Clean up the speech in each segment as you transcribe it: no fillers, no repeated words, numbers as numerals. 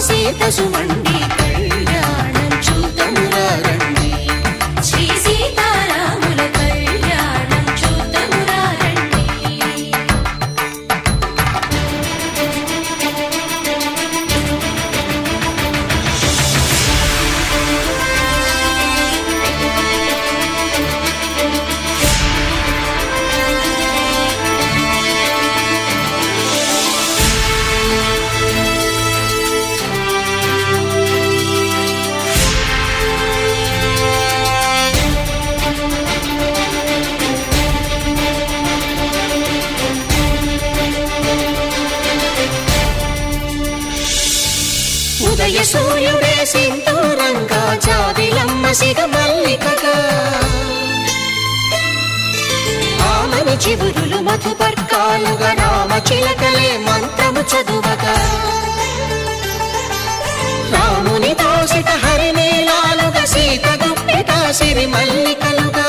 సీత సుమండి కళ్యాణం చూతమురా రండి. శ్రీ సీతారాముల కళ్యాణం చూతమురా రండి. ఉదయ సూర్యుడే సింధూరంగా జాబిలమ్మ సిగ మల్లికగా ఆమని చివురులు మధుపర్కాలుగా రామ చిలకలే మంత్రము చదువగా రాముని దోసిట హరినీలాలుగా సీత గుప్పిట సిరి మల్లికలుగా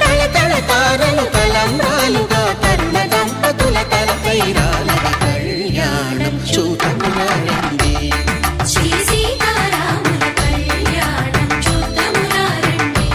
తళతళ తారలు తలంబ్రాలుగా తరుణ దంపతుల తలపైరాలుగా కళ్యాణం చూతమురా రండి. శ్రీ సీతారాముల కళ్యాణం చూతమురా రండి.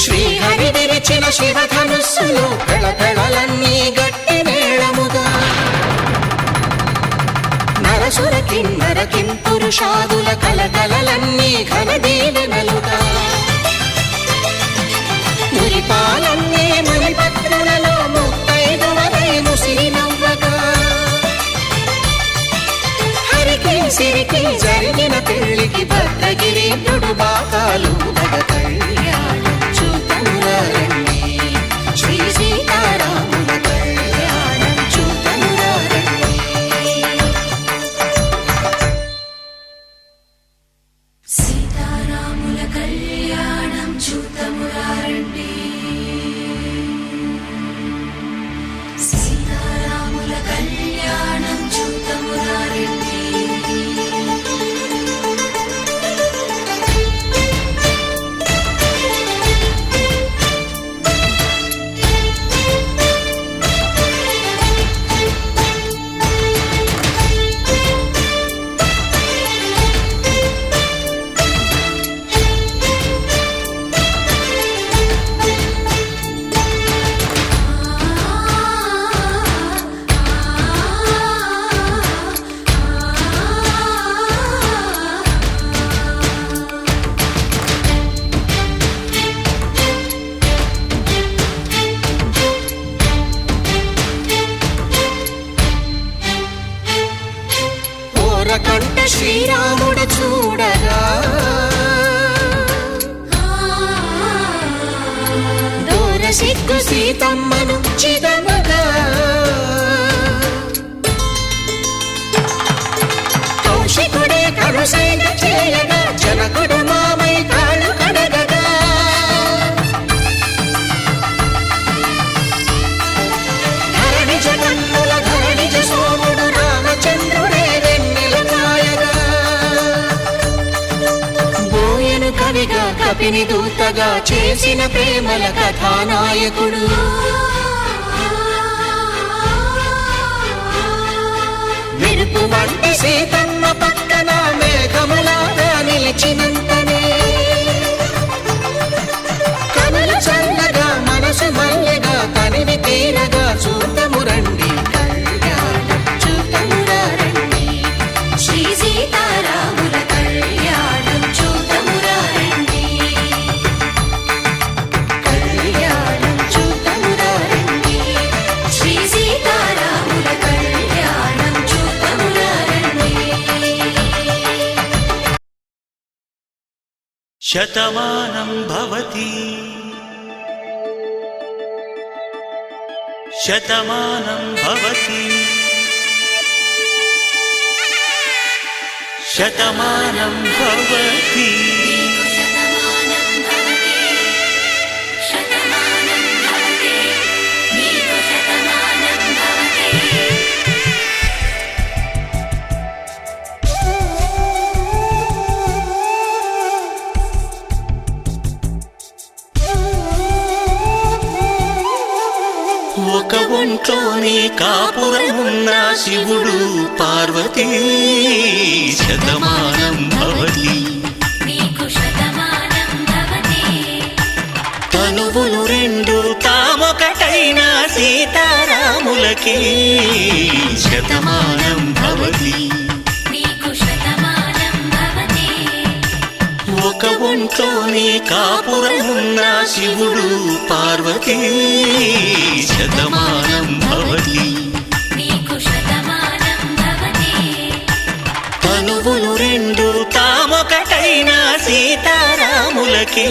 శ్రీహరి విరిచిన శివధనుస్సులు పెళపెళలన్నీ గట్టి మేళముగా నరసుర కిన్నర కింపురుషాదుల కలకలలన్నీ ఘన దీవెనలుగా మురిపాలన్నీ మణిపత్రులలో ముత్తైదువలై ముసిరి నవ్వగా హరికి సిరికి జరిగిన పెళ్లికి భద్రగిరీంద్రుడు బాకాలు కళ్యాణం చూతమురా రండి. శ్రీ సీతారాముల కళ్యాణం చూతమురా రండి. సీతారాముల కళ్యాణం చూతమురా రండి. సీతారాముల కళ్యాణం చూతమురా రండి. కంట శ్రీరాముడు చూడగా దూర సిగ్గు సీతమ్మను చిదమగా కౌశికుడే కరుసైన చేయగా జనకుడు మామై కాళ్ళు కడగగా ధరణి జగన్నుల ధరణిజ సోముడు రామచంద్రుడే కవిగా కపిని దూతగా చేసిన ప్రేమల కథానాయకుడు మెరుపు వంటి సీతమ్మ పక్కన మేఘములాగా నిలిచినంతనే కనులు చల్లగా మనసు మల్లెగా తనివి తీరగా చూతము రండి. కళ్యాణం చూతమురా రండి. శ్రీ సీతారాముల కళ్యాణం చూతమురా రండి. కళ్యాణం చూతమురా రండి. శ్రీ సీతారాముల కళ్యాణం చూతమురా రండి. శతమానం భవతి శతమానం భవతి శతమానం భవతి శతమానం భవతి కాపురమున్న శివుడు పార్వతీ శతమానం భవతి నీకు శతమానం భవతి తనువులు రెండు తామొకటైన సీతారాములకి శతమానం భవతి నీకు శతమానం భవతి ఒక ఒంట్లోని కాపురమున్న శివుడు పార్వతీ శతమానం భవతి నీకు శతమానం భవతి తనువులు రెండు తామొకటైన సీతారాములకి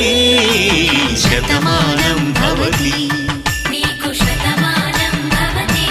శతమానం భవతి నీకు శతమానం భవతి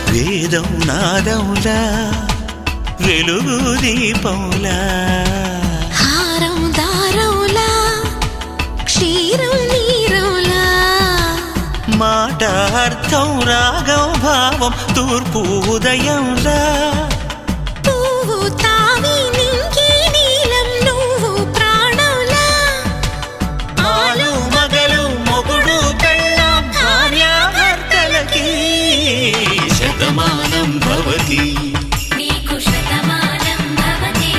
వేదం నాదములా వెలుగు దీపములా హారం దారౌలా క్షీరం నీరౌలా మాట అర్థం రాగం భావం తూర్పు ఉదయంలా పువ్వు తావి నింగి నీలం నువ్వు ప్రాణంలా ఆలు మగలు మొగుడు పెళ్ళాం భార్యాభర్తలకి శతమానం భవతి నీకు శతమానం భవతి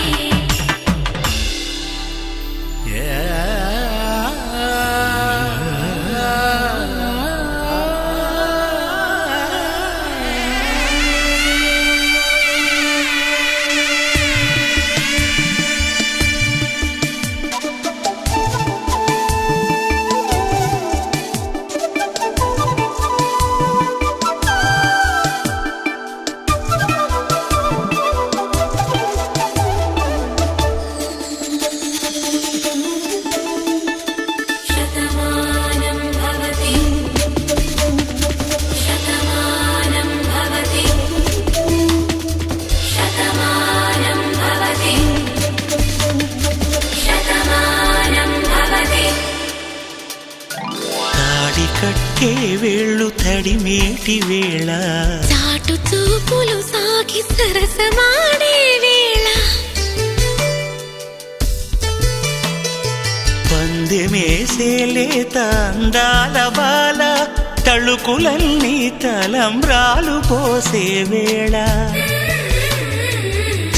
శతమానం భవతి శతమానం భవతి శతమానం భవతి శతమానం భవతి తాడి కట్టే వేళ్ళు తడిమేటి వేళ చాటు చూపులు సాగి సరసమాడే వేళ పందెమేసేలేత అందాల బాల తళుకులన్నీ తలంబ్రాలు పోసే వేళ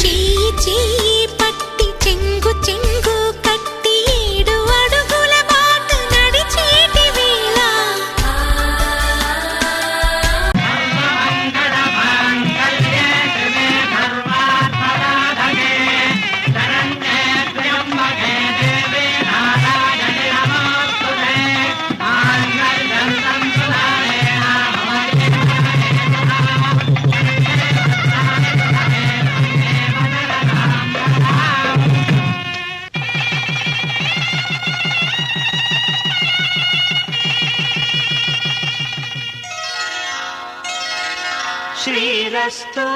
చెయ్యి చెయ్యి పట్టి చెంగు చెంగు కట్టి 7 అడుగుల బాట నడిచేటి వేళ శ్రీరస్తు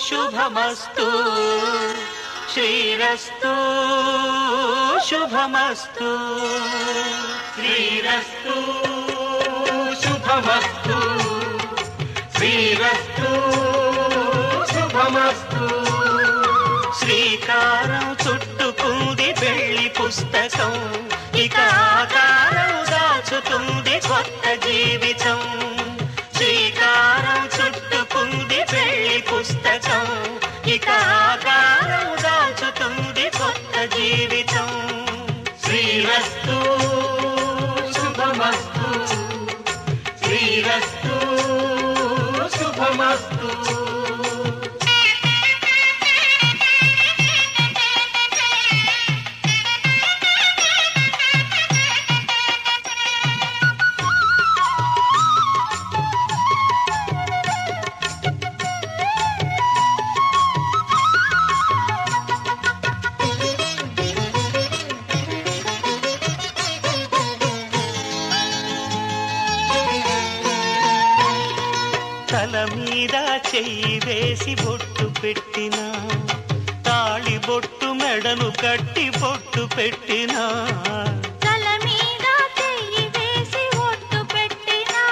శుభమస్తు శ్రీరస్తు శుభమస్తు శ్రీరస్తు శుభమస్తు శ్రీరస్తు శుభమస్తు శ్రీకారం చుట్టుకుంది పెళ్లి పుస్తకం ఇక ఆకారం దాచుతుంది కొత్త జీవితం శ్రీకారం చుట్టుకుంది పెళ్లి పుస్తకం ఇక ఆకారం దాచుతుంది కొత్త జీవితం శ్రీరస్తు శుభమస్తు శ్రీరస్తు శుభమస్తు తల మీద చెయ్యి వేసి బొట్టు పెట్టినా, తాళి బొట్టు మెడను కట్టి బొట్టు పెట్టినా, తల మీద చెయ్యి వేసి బొట్టు పెట్టినా,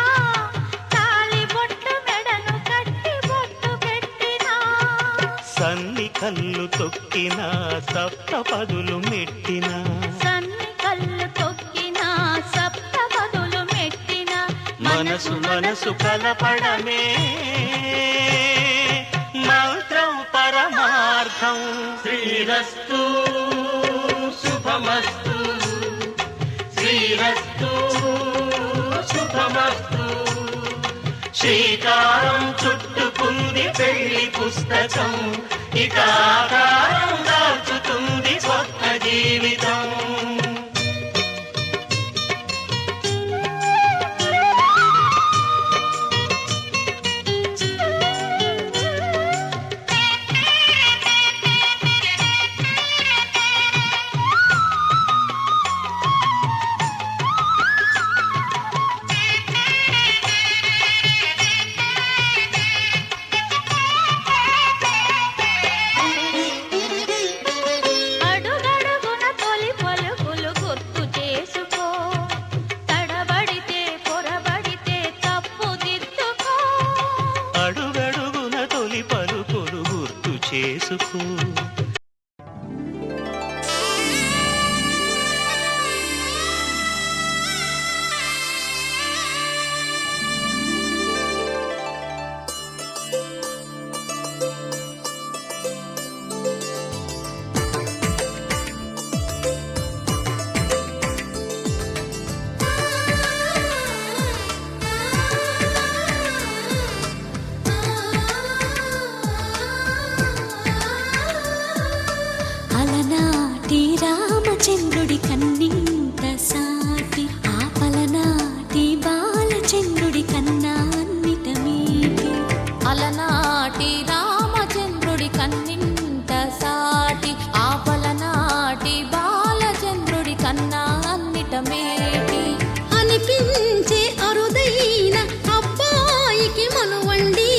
తాళి బొట్టు మెడను కట్టి బొట్టు పెట్టినా, సన్ని కళ్ళు తొక్కినా సప్తపదులు మెట్టినా, సన్ని కళ్ళు తొక్కినా సప్తపదులు మెట్టినా, మనసు మనసు కలపడమే మంత్రం పరమార్థం. శ్రీరస్తు శుభమస్తు, శ్రీరస్తు శుభమస్తు. శ్రీకారం చుట్టుకుంది పెళ్లి పుస్తకం, ఇక ఆకారం దాచుతుంది కొత్త జీవితం. అడుగడుగున తొలి పలుకులు గుర్తు చేసుకో, తడబడితే పొరబడితే తప్పుదిద్దుకో. అడుగడుగున తొలి పలుకులు గుర్తు చేసుకో. అలనాటి రామచంద్రుడి కన్నింత సాటి, ఆపలనాటి బాలచంద్రుడి కన్నా అన్నిట మీటి. అలనాటి రామచంద్రుడి కన్నింత సాటి, ఆపలనాటి బాలచంద్రుడి కన్నా అన్నిట మేటి. అనిపించే అరుదైన అబ్బాయికి మనువండి,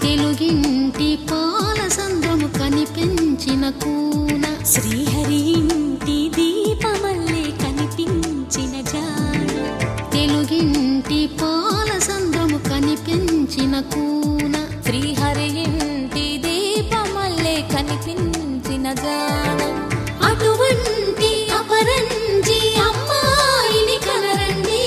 తెలుగింటి పాలసంద్రము కనిపించిన కూన, శ్రీహరి ఇంటి దీపమల్లే కనిపించిన జాడ. తెలుగింటి పాలసంద్రము కనిపించిన కూన, శ్రీహరి ఇంటి దీపమల్లే కనిపించిన జాడ. అటువంటి అపరంజి అమ్మాయిని కనరండి,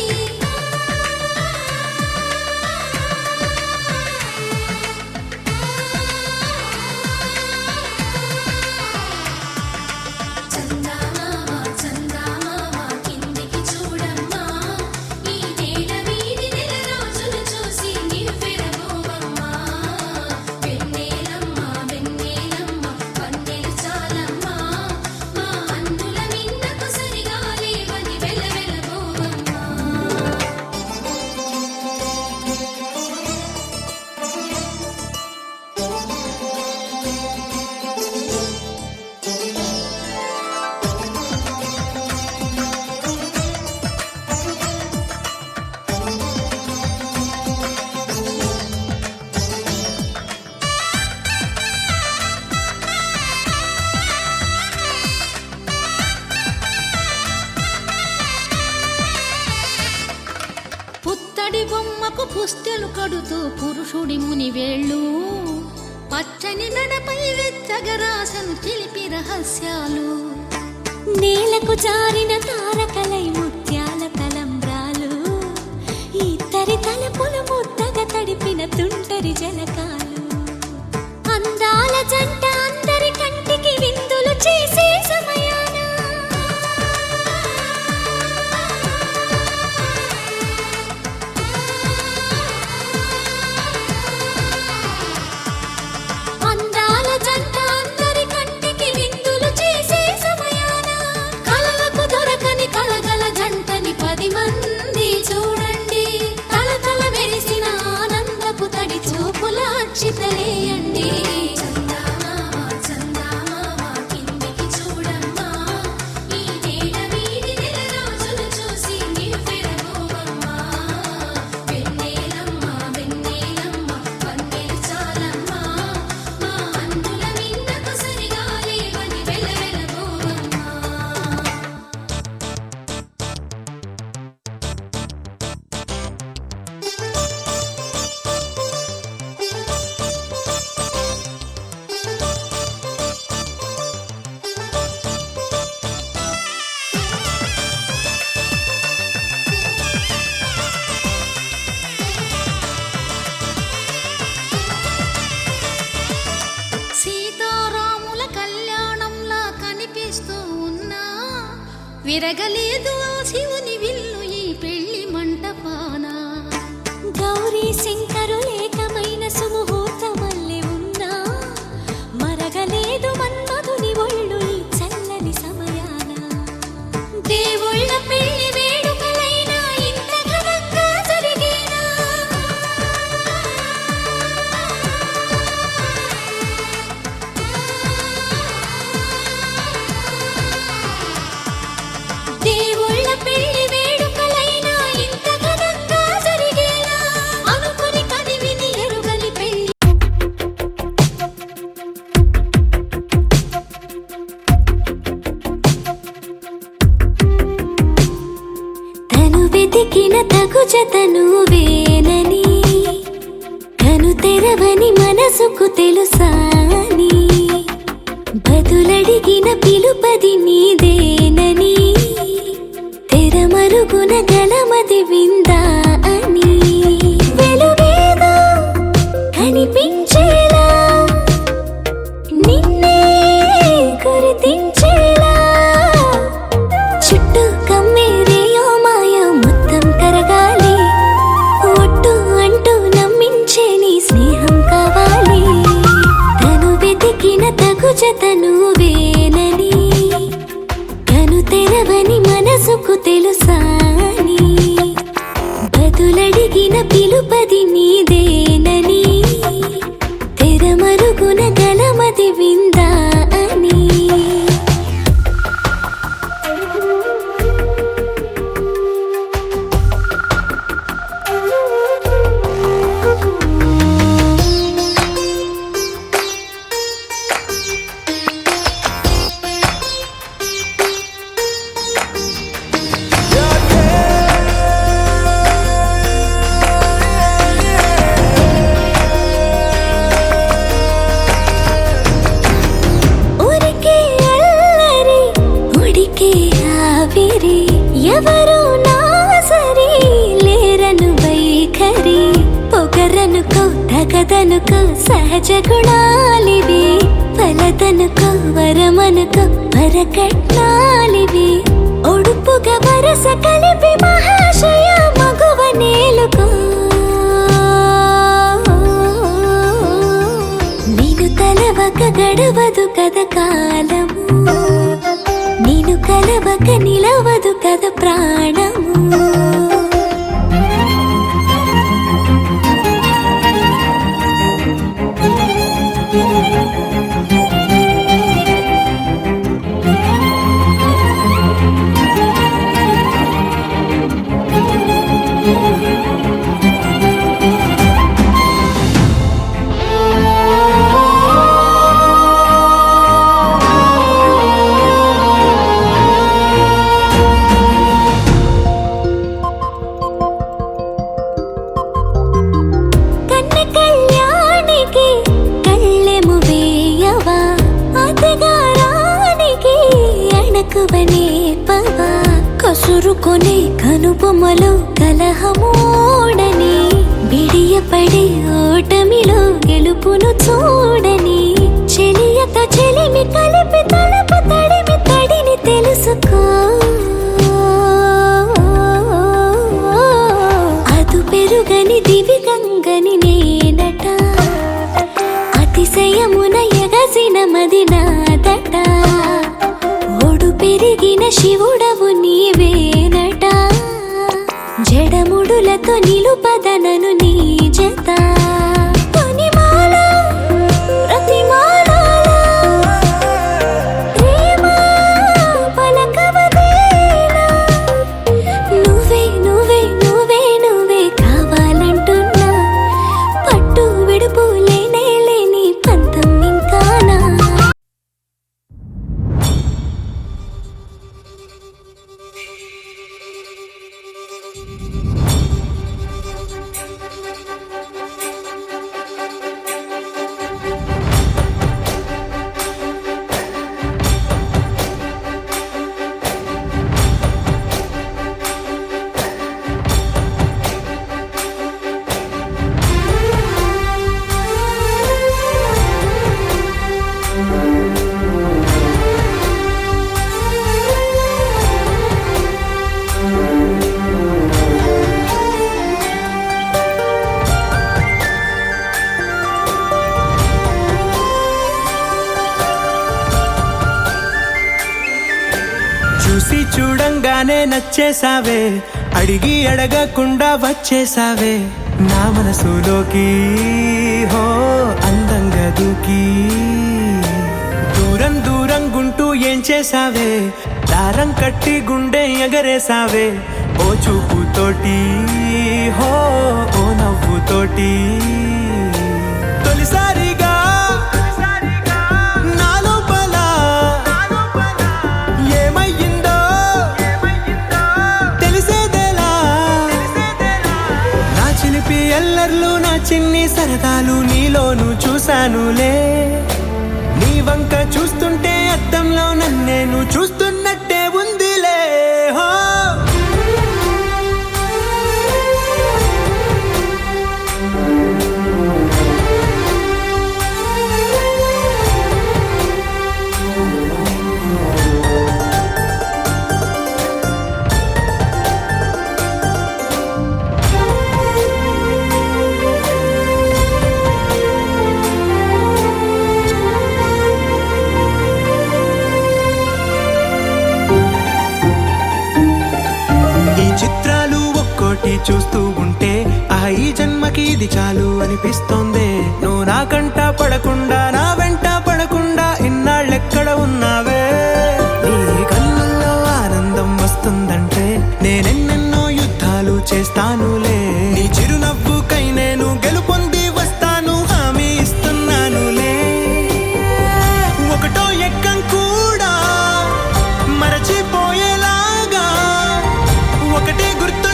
పుత్తడి బొమ్మకు పుస్తెలు కడుతూ పురుషుడి ముని వేళ్ళు, పచ్చని నడపై వెచ్చగరాసను చిలిపి రహస్యాలు. నేలకు జారిన తారకలై ముత్యాల తలంబ్రాలు, ఇద్దరి తలపులు ముద్దగా తడిపిన తుంటరి జలకాలు. అందాల జంట అందరి కంటికి విందులు చేసే సమయాన, అందాల జంట అందరి కంటికి విందులు చేసే సమయాన, కలలకు దొరకని కలగల జంటని 10 మంది చూడండి. తల తల మెరిసిన ఆనంద విరగలేదు ఆ శివుని విల్లు ఈ పెళ్లి మంటపాన. గౌరీ శంకరు ఏకమైన సుముహూర్తమల్లె ఉన్నా మరగలేదు మన్మధుని ఒళ్ళు ఈ చల్లని సమయాన. దేవుళ్ళ పెళ్లి వేడుకలైనా ఇంత ఘనంగా జరిగేనా? దేవుళ్ళ పెళ్లి వేడుకలైనా ఇంత ఘనంగా జరిగేనా? అనుకుని కనివిని ఎరుగని పెళ్లి. తను వెతికిన తగు జతను వేనని కను తెరవని మనసుకు తెలుసాని బదులడిగిన పిలుపది నీదేనని తెరమరుగున గలమది విందా అని వెలుగేదో కనిపించేలా నిన్నే గుర్తించేలా చుట్టూ కమ్మేరేయో మాయ మొత్తం కరగాలి ఒట్టు అంటూ నమ్మించే నీ స్నేహం కావాలి. తను వెతికిన తగు జతను వేనని కను తెరవని మనసుకు తెలుసాని బదులడిగిన పిలుపది నీదేనని తెరమరుగున గలమది విందా అని. ఊరికే అల్లరి ఉడికే ఆవిరి ఎవరు నా సరి లేరను వైఖరి పొగరనుకో తగదనుకో సహజ గుణాలివి ఫలదనుకో వరమనుకో వరకట్నాలివి ఒడుపుగా వరస కలిపి మహాశయ మగువ నేలుకో. నేను తలవక గడవదు కద కాలము నేను కలవక నిలవదు కద ప్రాణము. కన్నె కళ్యాణికి కళ్ళెము వేయవా అతగారానికి అణకువనే పవా కసురుకొనే కనుబొమ్మలో కలహమోడని బిడియపడే ఓటమిలో గెలుపును చూడని చెలియతో చెలిమి కలిపి తలపు తడిమి తడిని తెలుసుకో. అదు పెరుగని దివి గంగని నేనట అతిశయమున ఎగసిన మది నాదట ఓడు పెరిగిన శివుడవు నీవేనట జడముడులతో నిలుపదనను నీ జత. కొనిమాల ప్రతిమాల ప్రేమ పలకవదేలా నువ్వే నువ్వే నువ్వే నువ్వే కావాలంటున్నా పట్టు విడుపు లేనే లేని పంతం ఇంకానా. చూడంగానే నచ్చేసావే, అడిగి అడగకుండా వచ్చేసావే నా మనసులోకి, హో అందంగా దూకి. దూరం దూరం గుంటూ ఏం చేసావే, దారం కట్టి గుండె ఎగరేసావే ఓ చూపుతోటి, హో ఓ నవ్వుతోటి. తొలిసారిగా నా లోపల ఏమయ్యిందో తెలిసేదేలా. నా చిలిపి ఎల్లర్లు నా చిన్ని సరదాలు నీలోను చూశానులే. నీ వంక చూస్తుంటే అద్దంలో నన్నేను చూస్తున్నట్టే ఉందిలే. హో చూస్తూ ఉంటే ఈ జన్మకి ఇది చాలు అనిపిస్తోంది. నువ్వు నా కంట పడకుండా నా వెంట పడకుండా ఇన్నాళ్ళెక్కడ ఉన్నావే. నీ కళ్ళల్లో ఆనందం వస్తుందంటే నేనెన్నెన్నో యుద్ధాలు చేస్తానులే. నీ చిరునవ్వుకై నేను గెలుపొంది వస్తాను, హామీ ఇస్తున్నానులే. ఒకటో ఎక్కం కూడా మరచిపోయేలాగా ఒకటే గుర్తు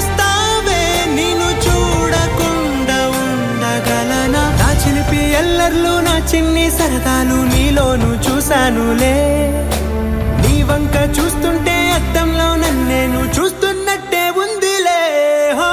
ఎల్లర్లు నా చిన్ని సరదాలు నీలోను చూశానులే. నీ వంక చూస్తుంటే అద్దంలో నన్నేను చూస్తున్నట్టే ఉందిలే. హో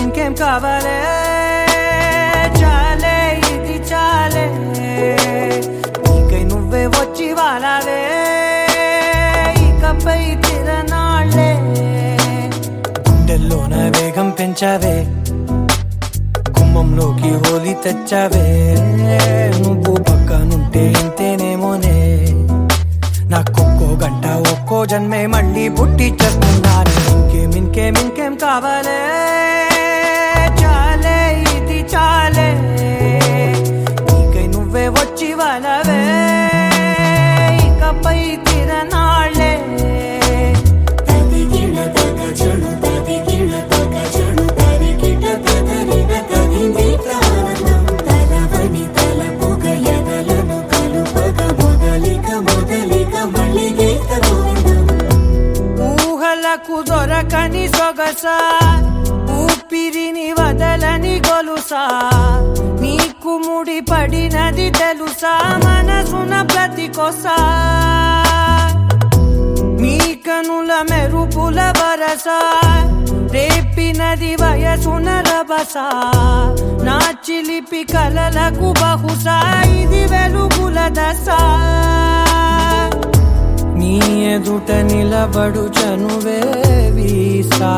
ఇంకేం కావాలే, చాలే ఇది చాలే. నీకై నువ్వే వచ్చి వాలావే, ఇకపై తిరనాళ్ళే. గుండెల్లోన వేగం పెంచావే, గుమ్మంలోకి హోలీ తెచ్చావే. నువ్వు పక్కనుంటే ఇంతేనేమోనే, నాకొక్కో గంట ఒక్కో జన్మే మళ్ళీ పుట్టి చేస్తున్నాను. ఇంకేం కావాలే, చాలే ఇది చాలే. నీకై నువ్వే వచ్చి వాలవే, ఇకపై తిరనాళ్ళే. ఊహలకు దొరకని సొగసా, ఊపిరిని వదలని గొలుసా. నీకు ముడి పడినది తెలుసా, మనసున ప్రతి కొసా. నీ కనుల మెరుపుల వరస, రేపినది వయసున రభస. నా చిలిపి కలలకు బహుశా ఇది వెలుగుల దశ. నీ ఎదుట నిలబడు చనువే వీసా,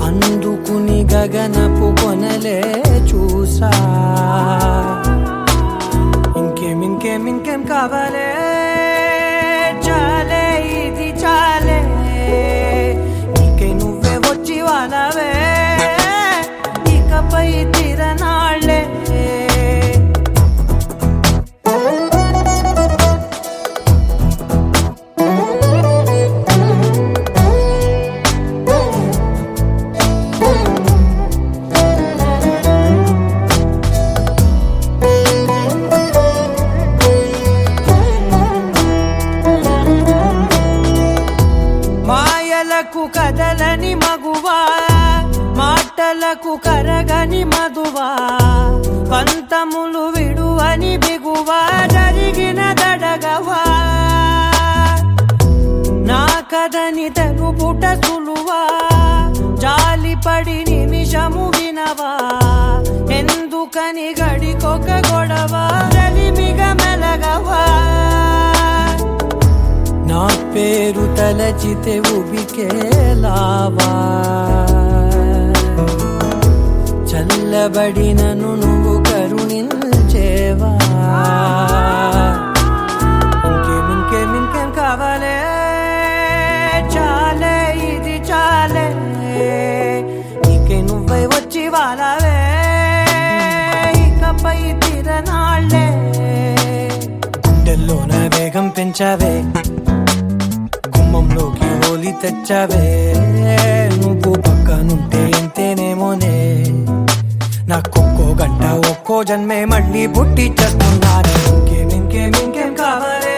అందుకుని గగనపు కొనలే చూసా. ఇంకేం కావాలే, చాలే ఇది చాలే. నీకై నువ్వే వచ్చి వాలవే, ఇకపై తిరనాళ్ళే. బాధలకు కరగని మధువా పంతములు విడువని బిగువా జరిగిన దడగవా నా కదని తెలుపుట సులువా జాలిపడి నిమిషము వినవా ఎందుకని గడికొక గొడవ రలిమిగ మెలగవా నా పేరు తలచితే ఉబికేలావా చల్లబడినను నువ్వు కరుణించేవా ఇంకేం కావాలే చాలే ఇది చాలే నీకే నువ్వే వచ్చి వాళ్ళవే ఇకపై తిరనాళ్ళే గుండెల్లోన వేగం పెంచావే గుమ్మంలోకి హోలీ తెచ్చావే నువ్వు పక్కనుంటే ఎంతేనేమోనే నాకొక్కో గంట ఒక్కో జన్మే మళ్ళీ పుట్టి చేస్తున్నానే ఇంకేం కావాలే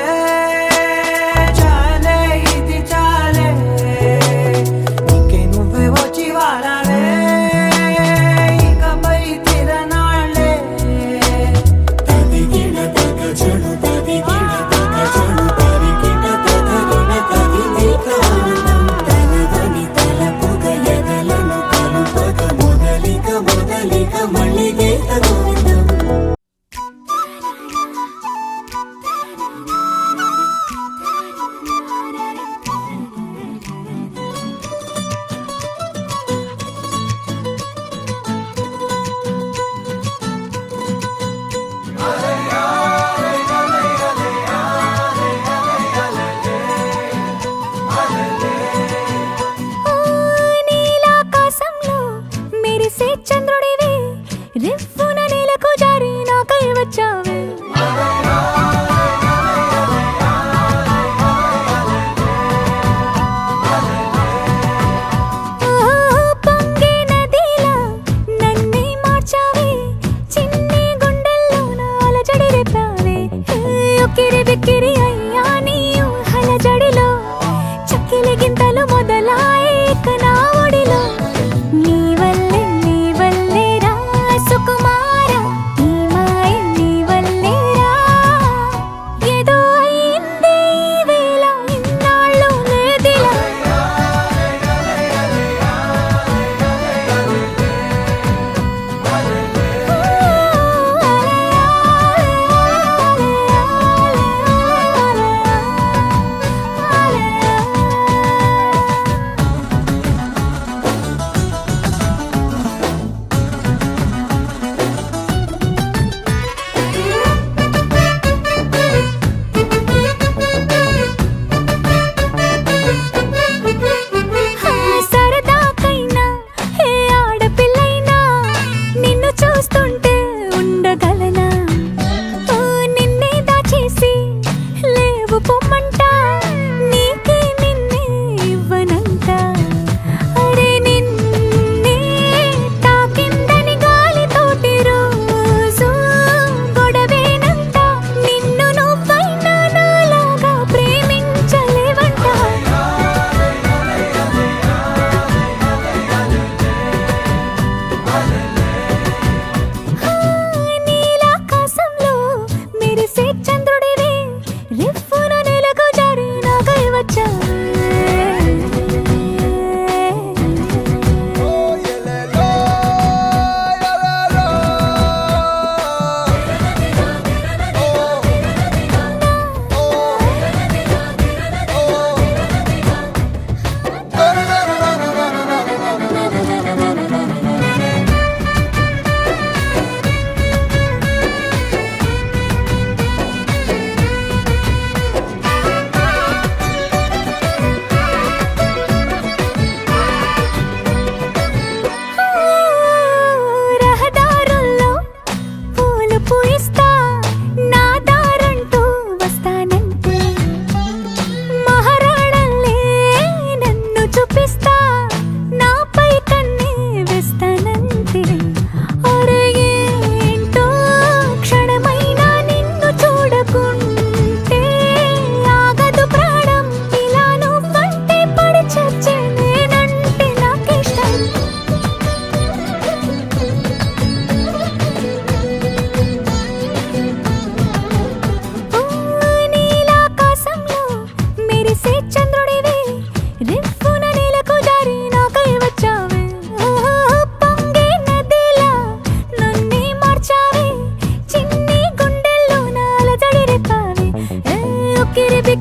చాలే ఇది చాలే నీకే నువ్వే వచ్చి వాడాలే ఇకపై తిరనాళ్ళే తదిగిన తగ చెడు తదిగిన తగ చెడు తరిగిన తగరిన తదిగిక ఆనందం తనదని తలపుగ ఎదలను కలుపగ మొదలిక మళ్ళీ గీత గోవిందం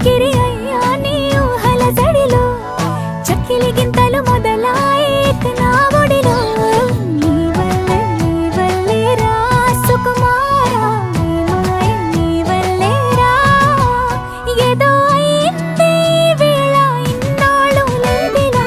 చక్కిరి అయ్యా నీ ఊహల జడిలో చక్కిలి గింతలు మొదలాయేక నా ఒడిలో నీ వల్లే రా సుకుమారా నీ వల్లే రా ఏదో అయింది ఈ వేళ ఇన్నాళ్ళు లేదిలా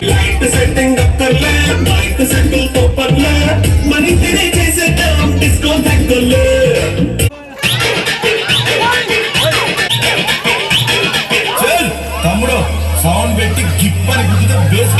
లైట్ సెట్టింగ్ అక్కర్లే మైక్ సెట్టింగ్ పోపర్లే మనీ తినే చేసేద్దాం డిస్కో దగ్గర్లే తమ్ముడు సౌండ్ పెట్టి గిప్పని గుద్దితే బేస్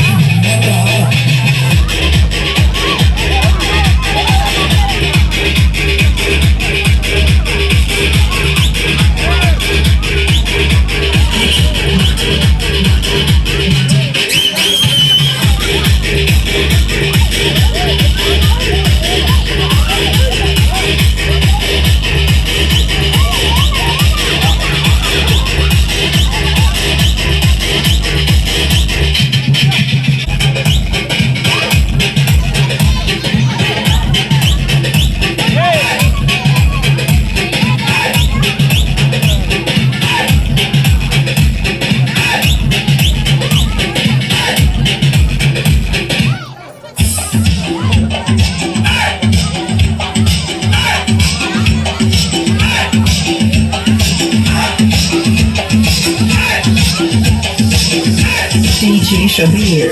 DJ Shabir.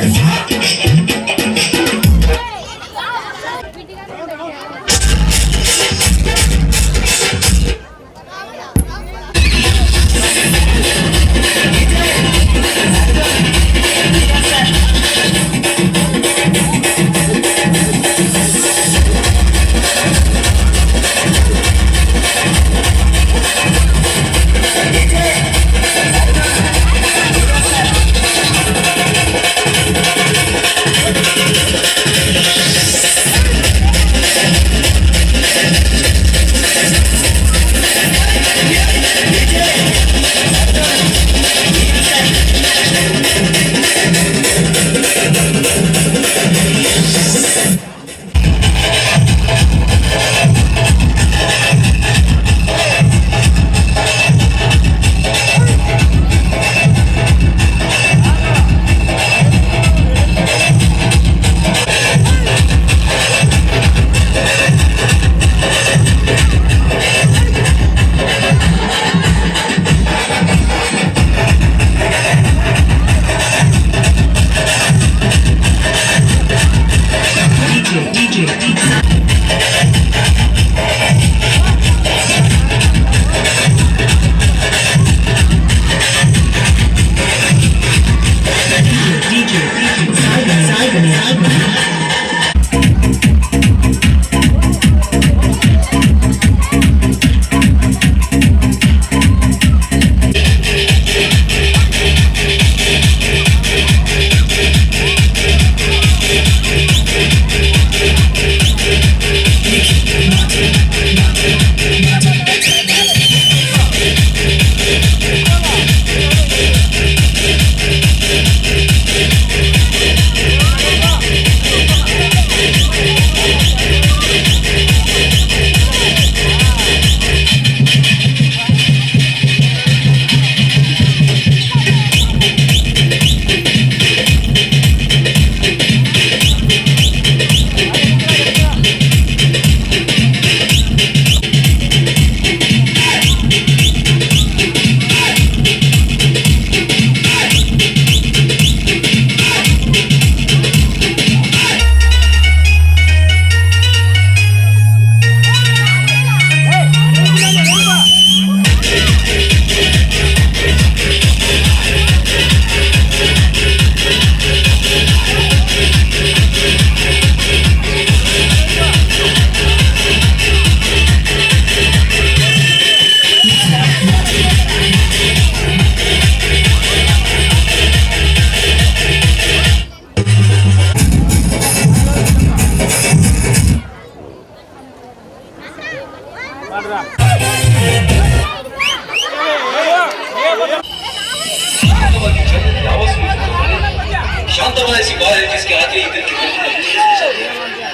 बार है जिसके आते ही दिल की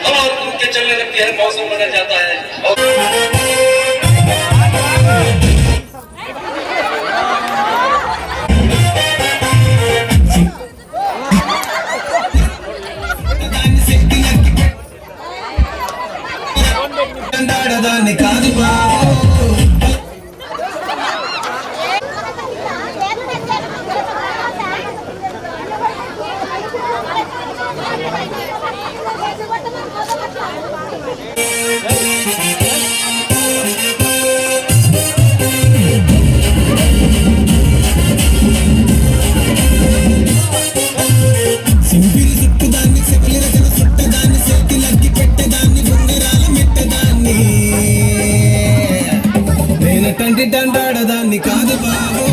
हम और घूम के चलने लगती है, मौसम बदल जाता है దాన్ని కాదు బాబు సింపిరి చుట్టదాన్ని సెవిలిర కన చుట్టదాన్ని చేతిలకి పెట్టదాన్ని ఉంగరాల మెట్టదాన్ని నేనటంటి దండాడదాన్ని కాదు బాబు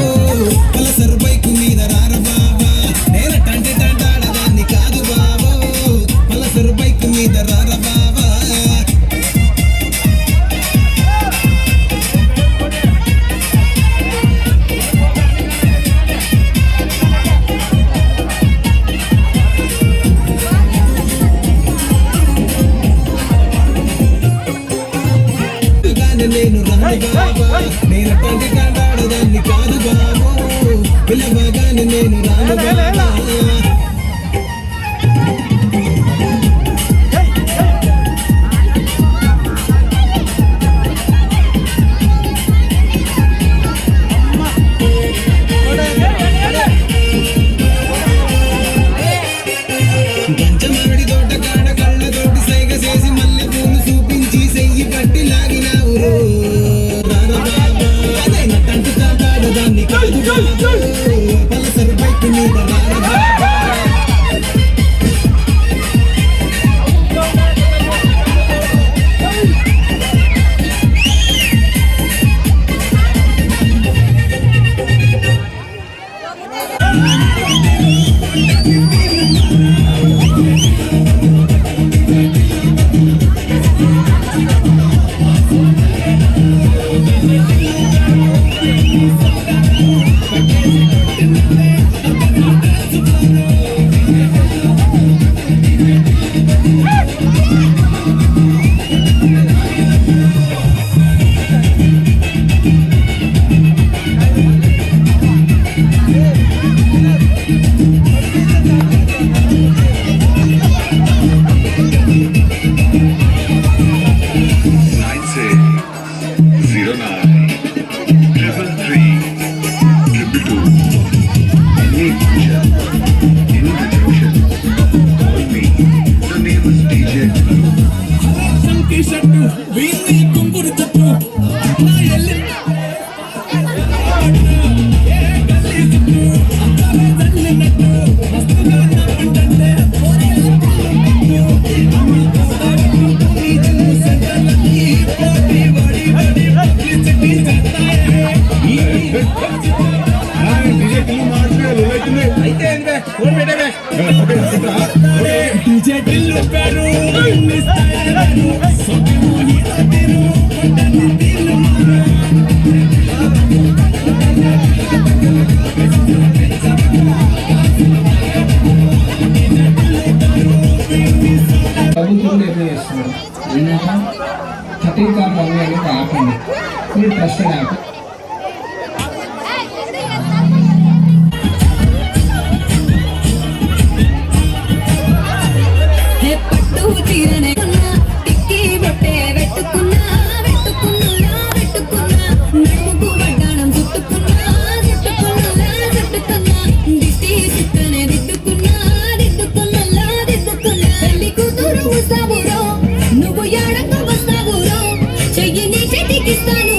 పలసరు బైకు మీద రార బాబా నేనటంటి దండాడదాన్ని కాదు బాబు పలసరు బైకు మీద రార బాబా నేను రాను బాబా నేనటంటి దండాడదాన్ని కాదు బాబు పిలవగానే నేను రాను బాబా గంచమాడి తోట కాడ కళ్ళతోటి సైగ చేసి మల్లె పూలు చూపించి సెయ్యి పట్టి లాగినావు తంటు కాదాడదాన్ని కాదు పలసరు బైక్ మీద రారా ప్రభుత్వం నిర్ణయిస్తున్నారు ఏంటంటే 13 కార్ అనేది ఆపండి మీరు ట్రస్టెడ్ యాప్ నువ్వు ఎడంగా వస్తావు చెయ్యి నీ చేతికిస్తాను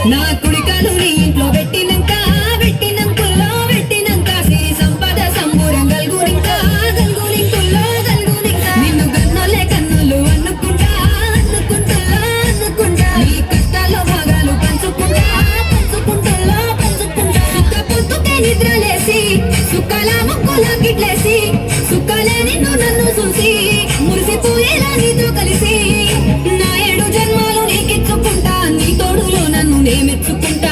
నా కుడికాలు నీ ఇంట్లో పెట్టినంక సిరి సంపద సంబూరం గల్గునింకా నిన్ను గన్నోలే కన్నులు అనుకుంటా నీ కష్టాల్లో భాగాలు పంచుకుంటా సుఖ పొద్దుకే నిద్రలేసి సుఖాల ముక్కుల గిట్లేసి సుఖాలే నిన్ను నన్ను చూసి మురిసిపోయేలా నీతో కలిసి నా 7 జన్మాలు నీకిచ్చుకుంటా నీ తోడులో నన్ను నే మెచ్చుకుంటా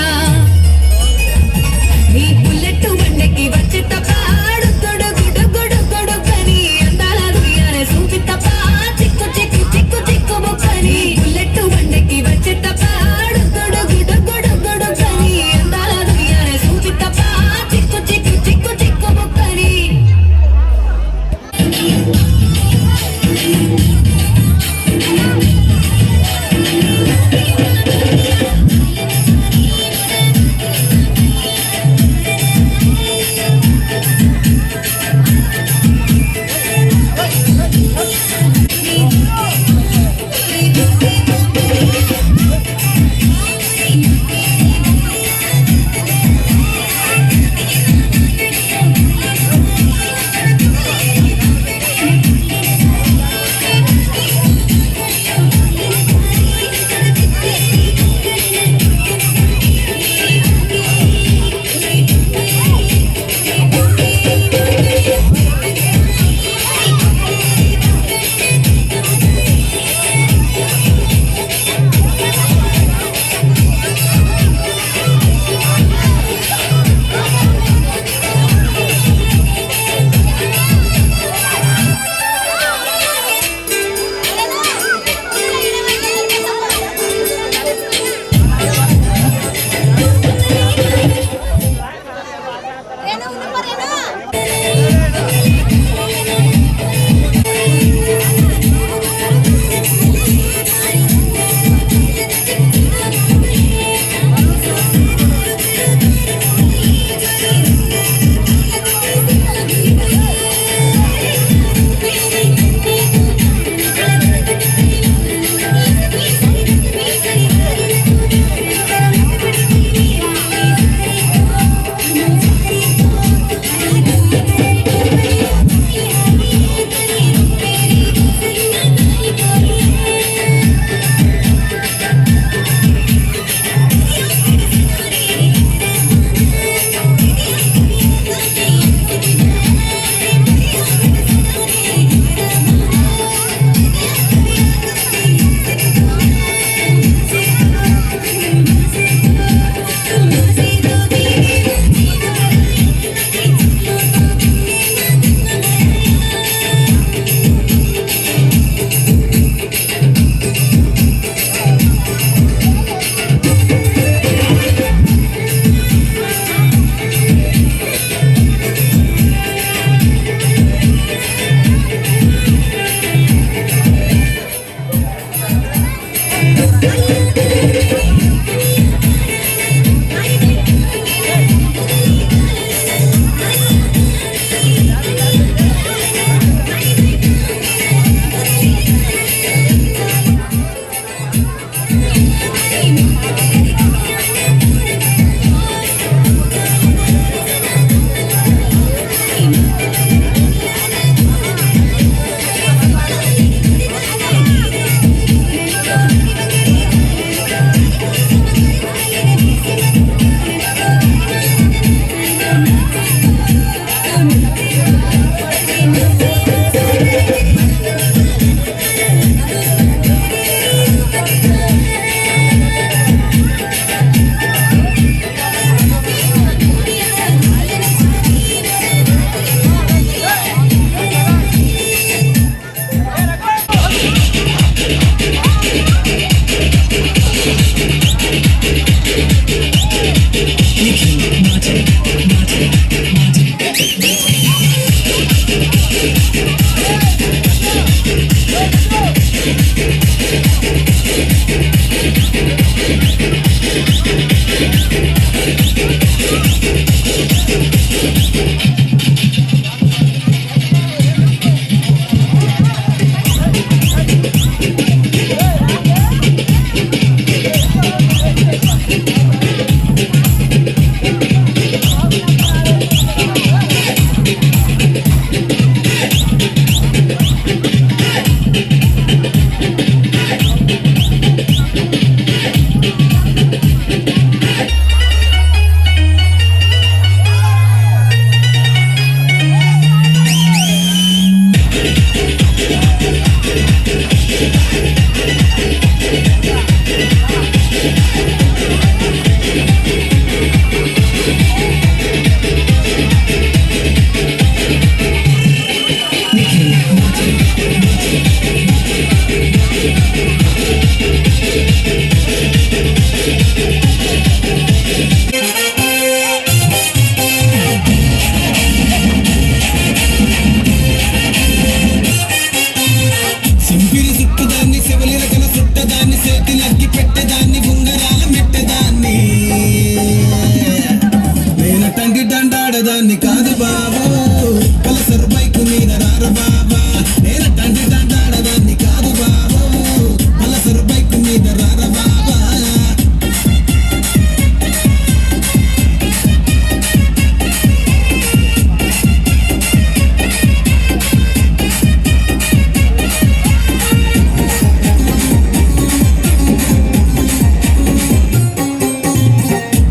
మీద రార బాబా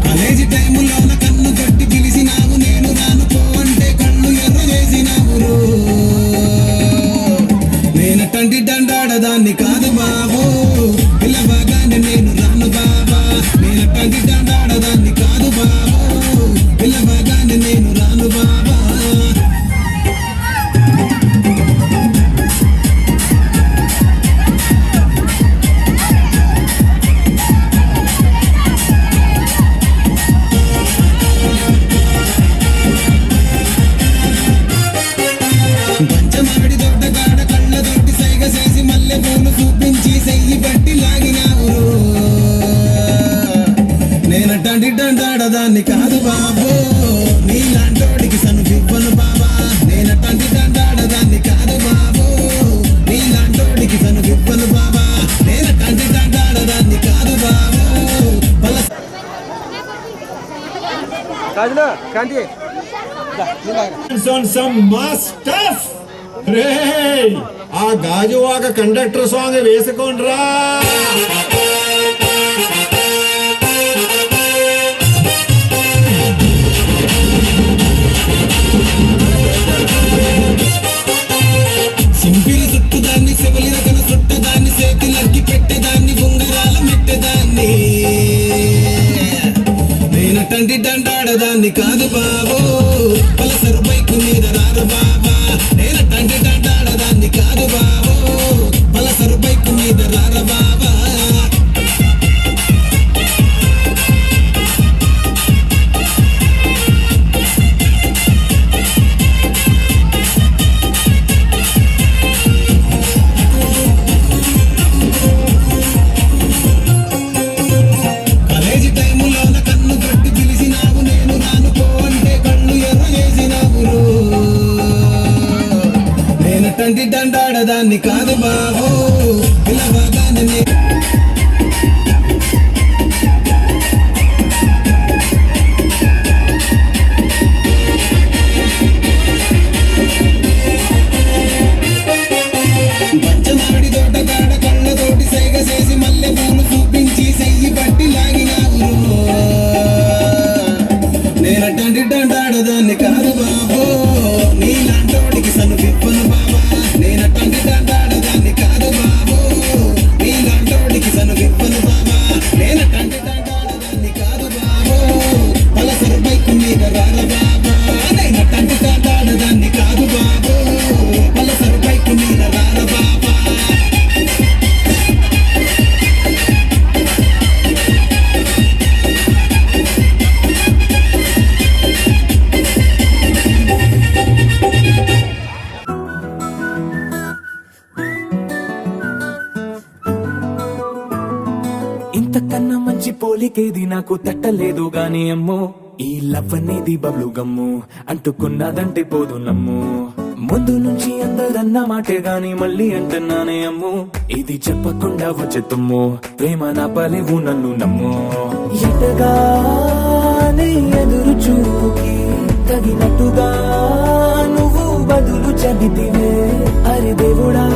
కాలేజీ టైములోన కన్ను కొట్టి పిలిచినావు నేను రాను పో అంటే కళ్ళు ఎర్ర చేసినావు నేనటంటి దండాడదాన్ని కాదు బాబు పిల్లబాగానే నేను రాను బాబా నేనటంటి దండాడదాన్ని కాదు బాబు పిల్లబాగానే నేను రాను బాబా పంచమాడి దొడ్డగాడ కళ్ళతోటి సైగ చేసి మల్లె పూలు చూపించి సెయ్యి బట్టి లాగినావు నేనటంటి దండాడదాన్ని కాదు బాబు నీలాంటోడికి సనుపివ్వను బాబా నేనటంటి దండాడదాన్ని కాదు బాబు నీలాంటోడికి సనుపివ్వను బాబా నేనటంటి దండాడదాన్ని కాదు బాబు on some mass stuff. Hey, ఆ గాజువాక కండక్టర్ సాంగ్ వేసుకోండ్రా. సింపిరి చుట్టుదాన్ని సెవలి రకన చుట్టదాన్ని చేతులకి పెట్టేదాన్ని ఉంగరాల మెట్టేదాన్ని నేనటంటి దండాడదాన్ని కాదు బాబు పలసరు బైకు మీద రారు బాబా నేనటంటి దండాడదాన్ని కాదు బాబు పలసరు బైకు మీద రారు బాబా కాలేజీ టైములోన కన్ను కొట్టి పిలిచినావు నేను రాను పో అంటే కళ్ళు ఎర్ర చేసినావు నేనటంటి దండాడదాన్ని కాదు బాబు పిల్లవాగానే పంచమాడి దొడ్డగాడ కళ్ళతోటి సైగ చేసి మల్లె పూలు చూపించి సెయ్యి బట్టి లాగినావు నేనటంటి దండాడదాన్ని కాదు బాబు నీలాంటోడికి సనుపివ్వను బాబా నేనటంటి దండాడదాన్ని కాదు బాబు నీలాంటోడికి సనుపివ్వను బాబా నేనటంటి దండాడదాన్ని కాదు బాబు పలసరు బైకు మీద రాల బాబా నేనటంటి దండాడదాన్ని కాదు బాబు పలసరు బైకు మీద రాల బాబా ఇంతకన్నా మంచి పోలికేది నాకు తట్టలేదు గాని అమ్మో ఈ లవ్ అనేది బబ్లు గమ్ము అంటుకున్నదంటే పోదు నమ్ము ముందు నుంచి అందరన్న మాటే గాని మళ్ళీ అంటున్నానే అమ్ము ఇది చెప్పకుండా వచ్చే తుమ్ము ప్రేమ నా పలేవు నన్ను నమ్ము ఎటగానే ఎదురు చూపుకి తగినట్టుగా నువ్వు బదులు చదివితే అరే దేవుడా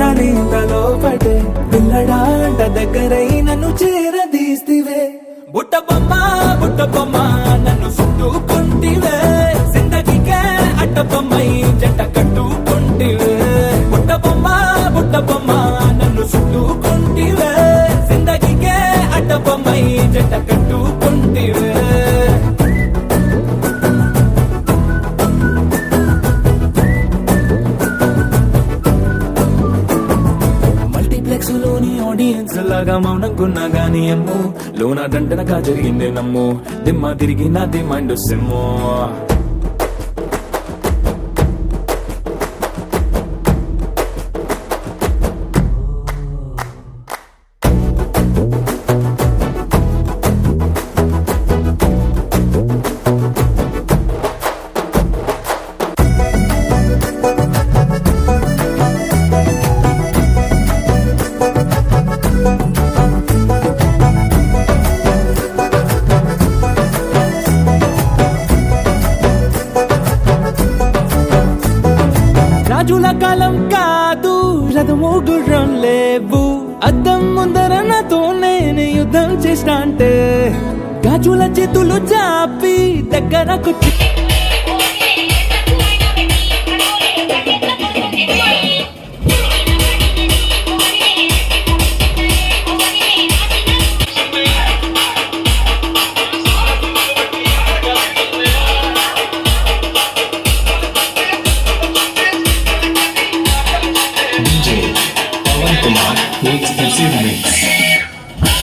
దాని తలో పడే పిల్లడాంట దగ్గరై నన్ను చేరదీస్తివే బుట్ట బొమ్మ నన్ను చుట్టుకుంటివే జిందగీకే అట్ట బొమ్మై జంట కట్టుకుంటివే బుట్ట బొమ్మ నన్ను చుట్టుకుంటివే జిందగీకే అట్ట బొమ్మై జంట కట్టుకుంటివే లోని ఆడియన్స్ లాగా మౌనంకున్నా గానీ అమ్ము లోన దండనగా జరిగిందే నమ్ము దిమ్మ తిరిగి నాది మైండ్ సిమ్ము అద్దం ముందర నాతో నేను యుద్ధం చేస్తా అంటే గాజుల చేతులు చాపి దగ్గరకు DJ Pawan Kumar exclusive mix.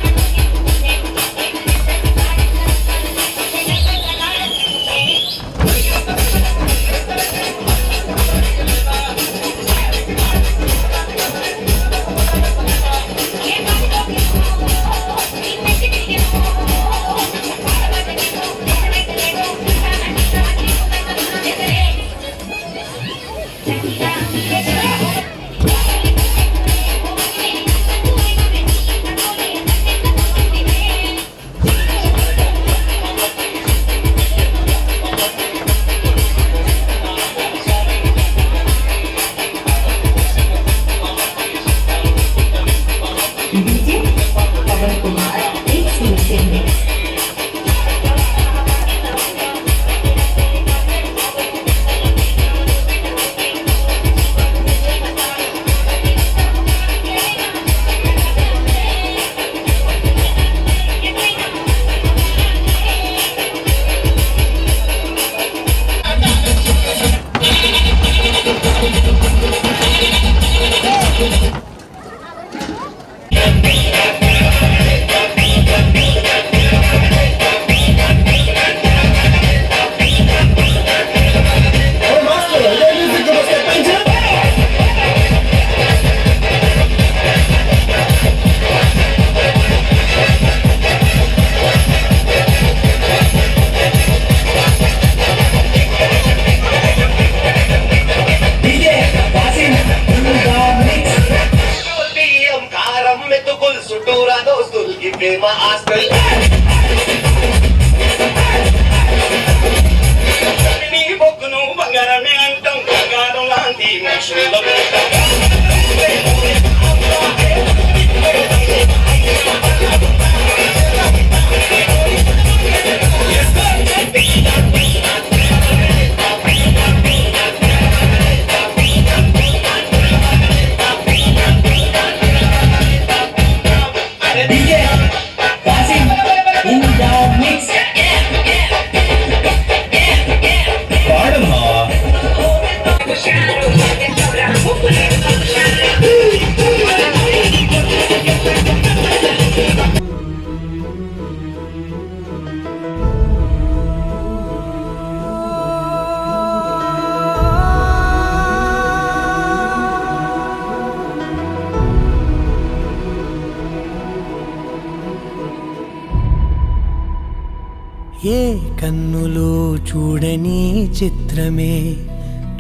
ఏ కన్నులు చూడని చిత్రమే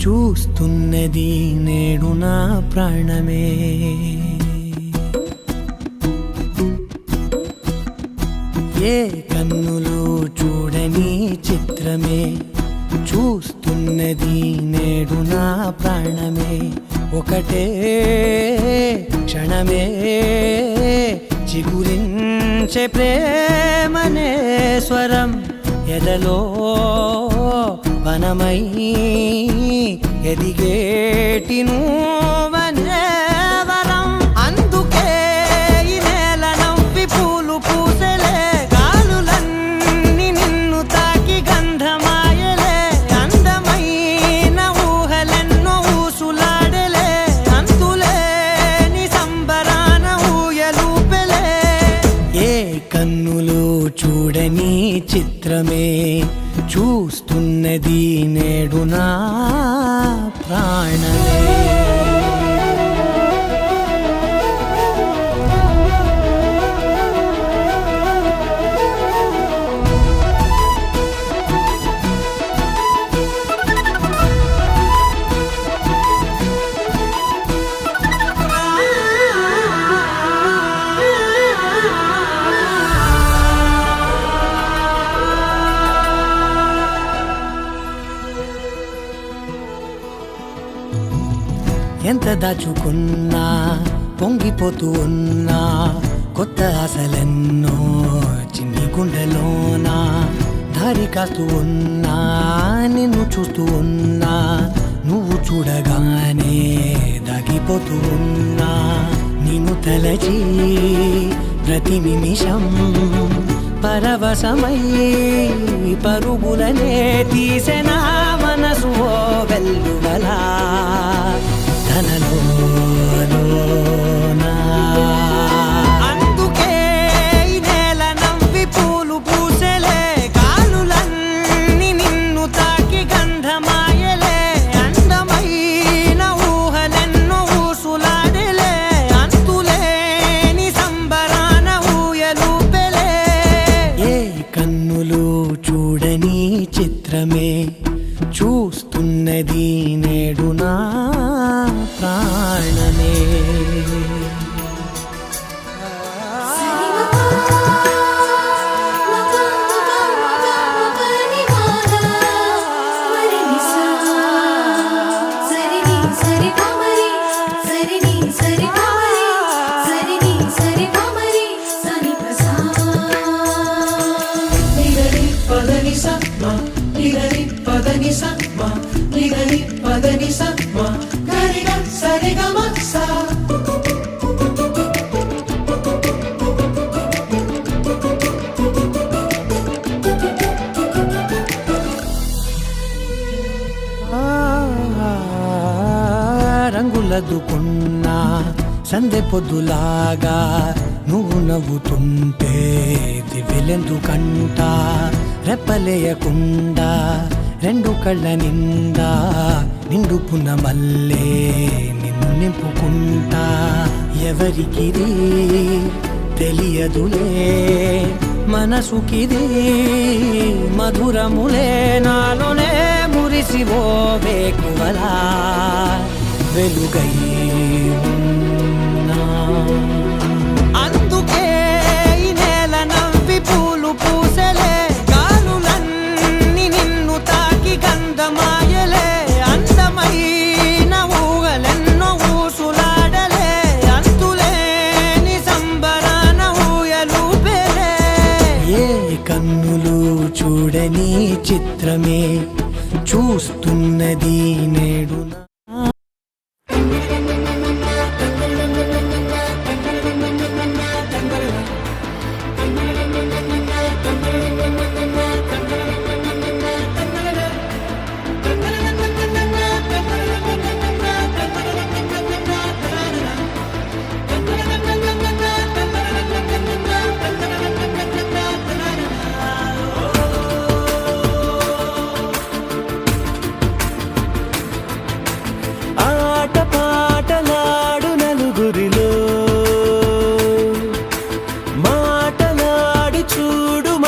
చూస్తున్నది నేడు నా ప్రాణమే ఏ కన్నులు చూడని చిత్రమే చూస్తున్నది నేడు నా ప్రాణమే ఒకటే క్షణమే చిగురించే ప్రేమనే స్వరం ఎదలో వనమై ఎదిగేటి నువ్వనే వరం అందుకే ఈ నేల నవ్వి పూలు పూసెలే గాలులన్నీ నిన్ను తాకి గంధమాయలే అందమైన ఊహలెన్నో ఊసులాడలే అంతులేని సంబరాన ఊయలూపెలే ఏ కన్నులు చూడని చిత్రమే చూస్తున్నది నేడు నా ప్రాణమే ఎంత దాచుకున్నా పొంగిపోతూ ఉన్నా కొత్త ఆశలెన్నో చిన్ని గుండెలోన దారి కాస్తూ ఉన్నా నిన్ను చూస్తూ ఉన్నా నువ్వు చూడగానే దాగిపోతూ ఉన్నా నిన్ను తలచి ప్రతి నిమిషం పరవశమై పరుగులనే తీసెనా మనసు ఓ వెల్లువలా తనలోనా అందుకే ఈ నేల నవ్వి పూలు పూసెలే కాలులన్నీ నిన్ను తాకి గంధమాయలే అందమైన ఊహలెన్నో ఊసులాడలే అంతులేని సంబరాన ఊయలూపెలే ఏ కన్నులు చూడని చిత్రమే చూస్తున్నది నేడు నా ప్రాణమే రంగులదుకున్నా సందె పొద్దులాగా నువ్వు నవ్వుతుంటే దివ్వెలెందుకంట రెప్పలేయకుండా రెండు కళ్ళ నిండా నిండుకున్న మల్లే నిన్ను నింపుకుంటా ఎవరికిది తెలియదులే మనసుకిది మధురములే నాలోనే మురిసివో వేకువలా వెలుగై ఉన్నా అందుకే ఈ నేల నవ్వి పూలు పూసెలే గాలులన్నీ నిన్ను తాకి గంధమాయలే అందమైన ఊహలెన్నో ఊసులాడలే అంతులేని సంబరాన ఊయలూపెలే ఏ కన్నులు చూడని చిత్రమే చూస్తున్నది నేడు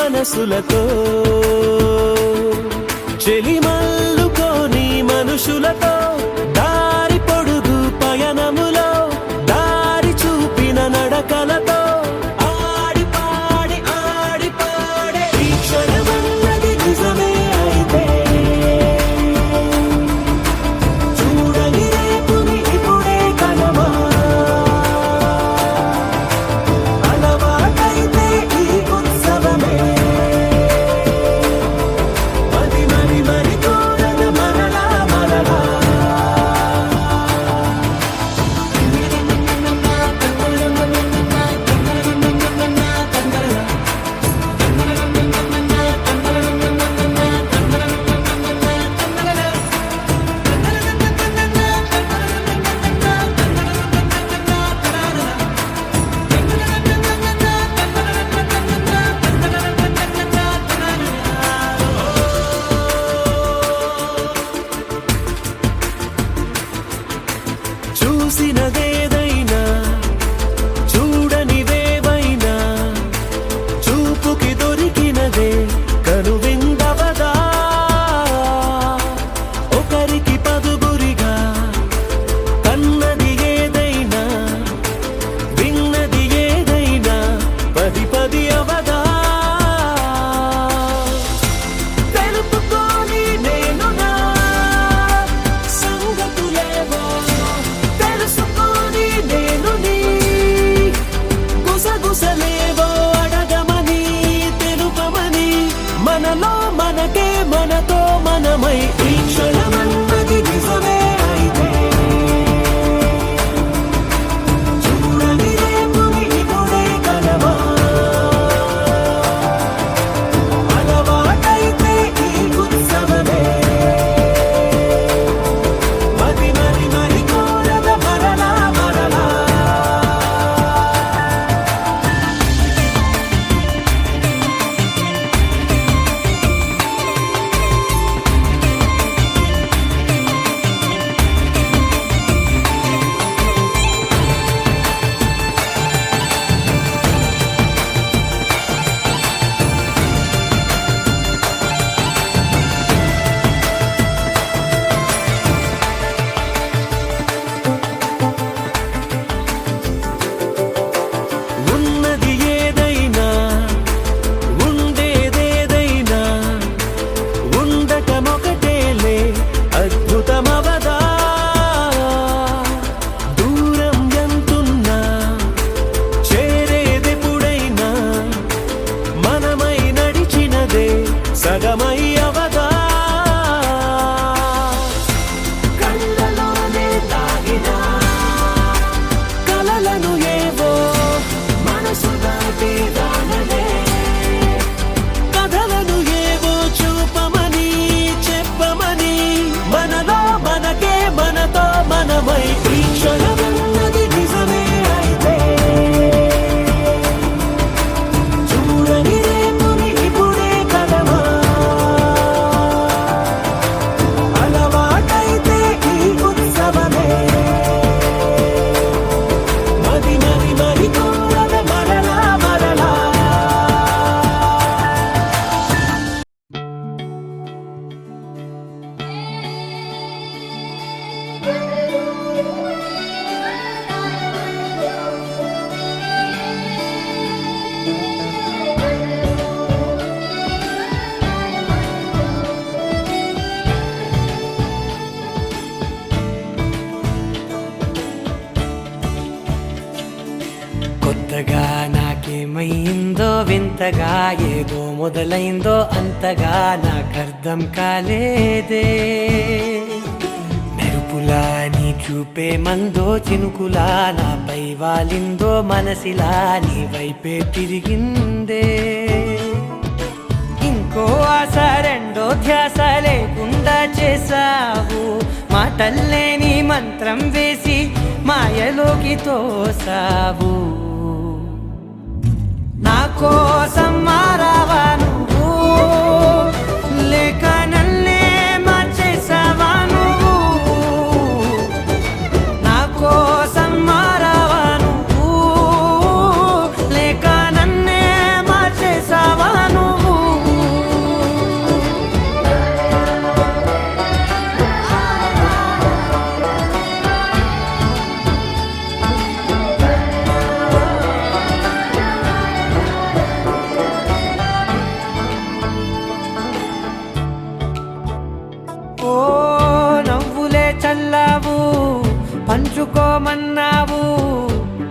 మనసులతో చెలిమల్లుకోని మనుషులతో దారి పొడుగు పయనములో దారి చూపిన నడకలతో ఆడి పాడి ఈ క్షణమన్నది నిజమే అయితే చూడని రేపుని ఇప్పుడే కనమా అలవాటైతే ఈ ఉత్సవమే మరి కోరన మరలా నాకేమైందో వింతగా ఏదో మొదలైందో అంతగా నాకర్థం కాలేదే మెరుపులా నీ చూపే మందో చినుకులా నాపై వాలిందో మనసిలా నీ వైపే తిరిగిందే ఇంకో ఆశ రెండో ధ్యాస లేకుండా చేసావు మాటల్లేని మంత్రం వేసి మాయలోకి తోసావు నా కోసం మారావా నువ్వు లేక నన్నే మార్చేసావా నువ్వు నా కోసం మారావా నువ్వు లేక నన్నే మార్చేసావా నువ్వు ఓ నవ్వులే చల్లావు పంచుకోమన్నావు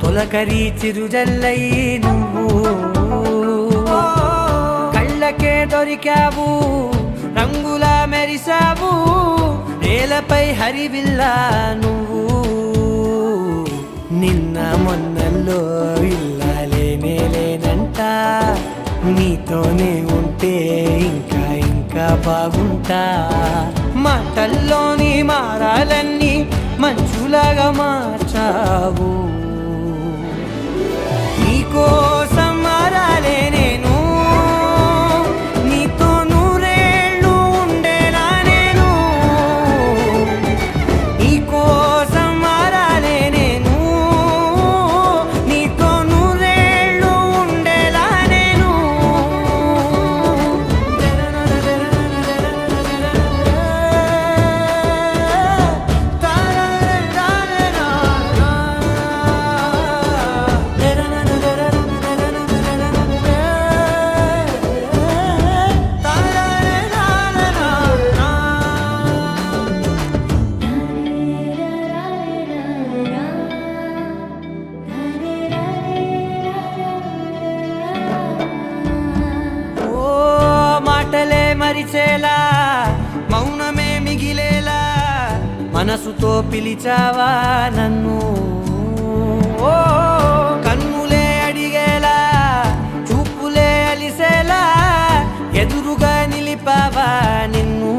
తొలకరి చిరుజల్లై నువ్వు కళ్ళకే దొరికావు రంగులా మెరిసావు నేలపై హరివిల్లా నువ్వు నిన్న మొన్నల్లో ఇల్లాలేనే లేనంట నీతోనే ఉంటే ఇంకా ఇంకా బాగుంటా మాటల్లోని మారాలన్నీ మంచులాగా మార్చావు నీకోసం మారాలే నేను నీతో నూరేళ్ళు ఉండేలా నేను నీకోసం మారాలే నేను నీతో నూరేళ్ళు ఉండేలా నేను ఓ మాటలే మరిచేలా మౌనమే మిగిలేలా మనసుతో పిలిచావా నన్ను ఓ కన్నులే అడిగేలా చూపులే అలిసేలా ఎదురుగా నిలిపావా నిన్ను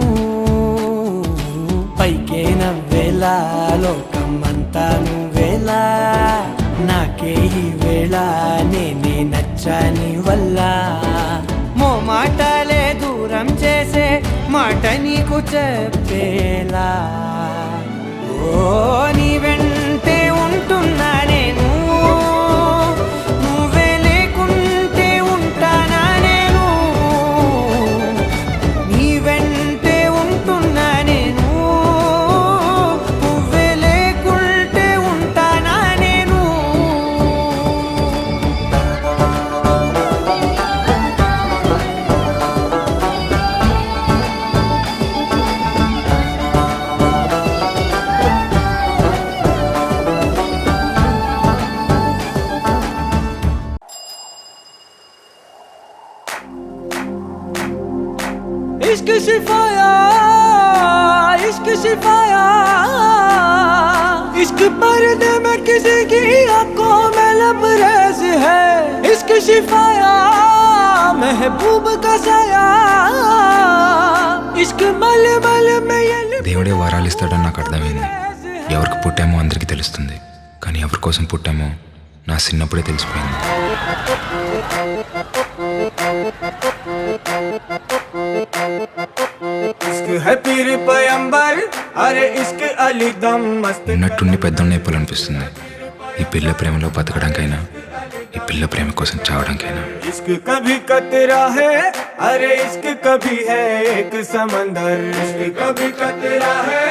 పైకే నవ్వేలా లోకమంతా నువ్వేలా నాకే ఈ వేళ నేనే నచ్చాని వల్ల మాటలే దూరం చేసే మాట నీకు చెప్పేలా ఓ నీ వెంటే ఉంటున్నా నేను నువ్వే లేకుంటే ఉంటానా నేను నీ వెంటే ఉంటున్నా నేను నువ్వే లేకుంటే ఉంటానా నేను इश्क सिफाया इश्क सिफाया इश्क पर्दे में किसी की आंखों में लबरेज है इश्क सिफाया महबूब का साया इश्क मल मल में ये దేవుడే వరాలు ఇస్తాడని నాకు అర్థమైంది ఎవరికి పుట్టామో అందరికీ తెలుస్తుంది కానీ ఎవరి కోసం పుట్టామో నా చిన్నప్పుడే తెలిసిపోయింది ఉన్నట్టుండి పెద్దోడిని చెప్పాలనిపిస్తుంది ఈ పిల్ల ప్రేమలో బతకడానికైనా ఈ పిల్ల ప్రేమ కోసం చావడానికైనా इश्क कभी कतरा है अरे इश्क कभी है एक समंदर इश्क कभी कतरा है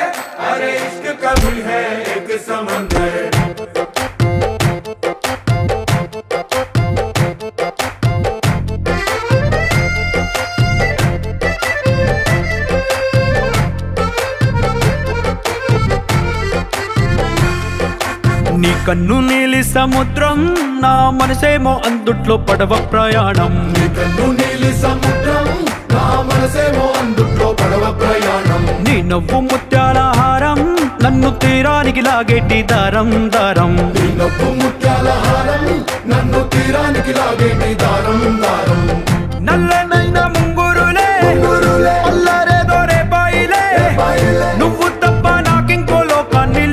अरे इश्क कभी है एक समंदर కన్ను నీలి సముద్రం నా మనసేమో అందుట్లో పడవ ప్రయాణం. నీ కన్ను నీలి సముద్రం నా మనసేమో అందుట్లో పడవ ప్రయాణం. నీ నవ్వు ముత్యాల హారం నన్ను తీరానికి లాగేటి దారం దారం. నీ నవ్వు ముత్యాల హారం నన్ను తీరానికి లాగేటి దారం దారం.